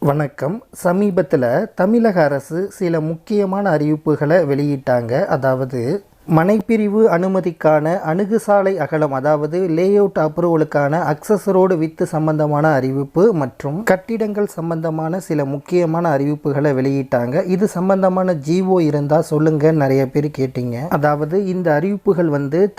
வணக்கம். சமீபத்தில் தமிழக அரசு சில முக்கியமான அறிவிப்புகளை வெளியிட்டாங்க. அதாவது மனைப்பிரிவு அனுமதிக்கான அணுகுசாலை அகலம், அதாவது லேஅவுட் அப்ரூவலுக்கான அக்சஸ் ரோடு வித்து சம்பந்தமான அறிவிப்பு மற்றும் கட்டிடங்கள் சம்பந்தமான சில முக்கியமான அறிவிப்புகளை வெளியிட்டாங்க. இது சம்பந்தமான ஜிஓ இருந்தால் சொல்லுங்க, நிறைய பேர் கேட்டீங்க. அதாவது இந்த அறிவிப்புகள்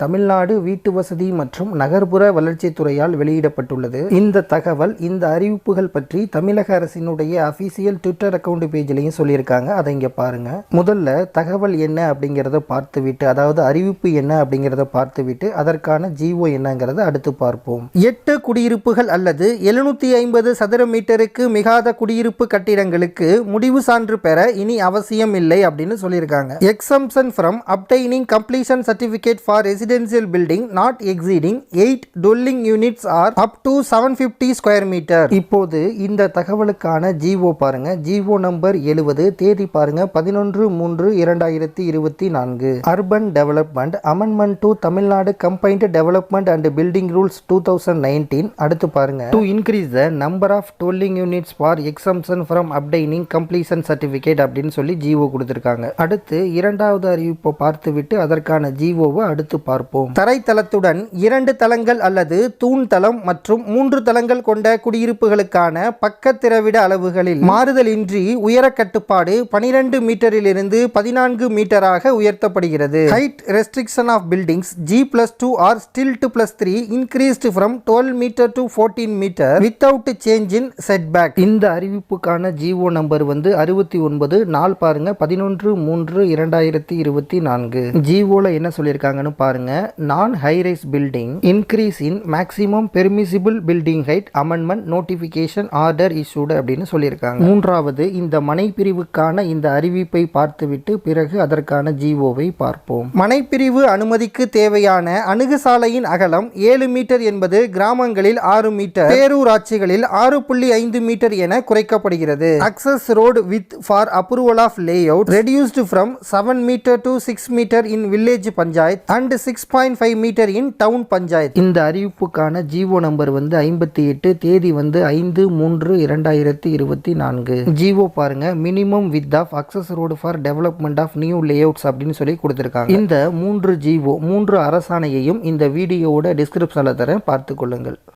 தமிழ்நாடு வீட்டு வசதி மற்றும் நகர்ப்புற வளர்ச்சித்துறையால் வெளியிடப்பட்டுள்ளது. இந்த தகவல், இந்த அறிவிப்புகள் பற்றி தமிழக அரசினுடைய அபிஷியல் ட்விட்டர் அக்கௌண்ட் பேஜ்லையும் சொல்லியிருக்காங்க. அதை இங்க பாருங்க. முதல்ல தகவல் என்ன அப்படிங்கிறத பார்த்துவிட்டு, அதாவது அறிவிப்பு என்ன அப்படிங்கிறத பார்த்துவிட்டு அதற்கான ஜிஓ என்னங்கிறத அடுத்து பார்ப்போம். 8 குடியிருப்புகள் அல்லது 750 சதுர மீட்டருக்கு மிகாத குடியிருப்பு கட்டிடங்களுக்கு முடிவு சான்று பெற இனி அவசியம் இல்லை அப்படின்னு சொல்லியிருக்காங்க. Exemption from obtaining completion certificate for residential building not exceeding 8 dwelling units or up to 750 square metre. இப்போது இந்த தகவலுக்கான ஜிஓ பாருங்க. ஜிஓ நம்பர் 70, தேதி பாருங்க 11/3/2024. Urban development amendment to Tamil Nadu combined development and building rules 2019. அடுத்து பாருங்க. To increase the number of dwelling units for exemption from obtaining completion certificate அப்படின்னு சொல்லி ஜிஓ கொடுத்திருக்காங்க. அடுத்து இரண்டாவது அறிவிப்பை பார்த்துவிட்டு அதற்கான ஜிஓவை அடுத்து பார்ப்போம். தரைத்தளத்துடன் 2 தளங்கள் அல்லது தூண் தளம் மற்றும் 3 தளங்கள் கொண்ட குடியிருப்புகளுக்கான பக்கத்திரவிட அளவுகளில் மாறுதலின்றி உயர கட்டுப்பாடு 12 மீட்டரிலிருந்து 14 மீட்டராக உயர்த்தப்படுகிறது. Height restriction of buildings G+2 or still 2+3 increased from 12 meter to 14 meter without change in setback. இந்த அறிவிப்புக்கான ஜிஓ நம்பர் 69. நாள் பாருங்க 11/3/2024. ஜிஓல என்ன சொல்லியிருக்காங்கன்னு பாருங்க. Non high rise building increase in maximum permissible building height amendment notification order issued அப்படின்னு சொல்லியிருக்காங்க. மூன்றாவது, இந்த மனை பிரிவுக்கான இந்த அறிவிப்பை பார்த்துவிட்டு பிறகு அதற்கான ஜிஓவை பார்ப்போம். மனைப்பிரிவு அனுமதிக்கு தேவையான அணுகுசாலையின் அகலம் 7 மீட்டர் என்பது கிராமங்களில் 6 மீட்டர், பேரூராட்சிகளில் 6.5 மீட்டர் என குறைக்கப்படுகிறது. Access road width for approval of layout reduced from 7 metre to 6 metre in village panchayat and 6.5 metre in town panchayat. இந்த அறிவிப்புக்கான ஜிஓ நம்பர் 58, தேதி 5/3/2024. ஜிஓ பாருங்க. Minimum width of access road for development of new layouts அப்படின்னு சொல்லி கொடுத்திருக்காங்க. இந்த 3 GO 3 அரசாணையையும் இந்த வீடியோவோட டிஸ்கிரிப்ஷன்ல தரேன், பார்த்துக் கொள்ளுங்கள்.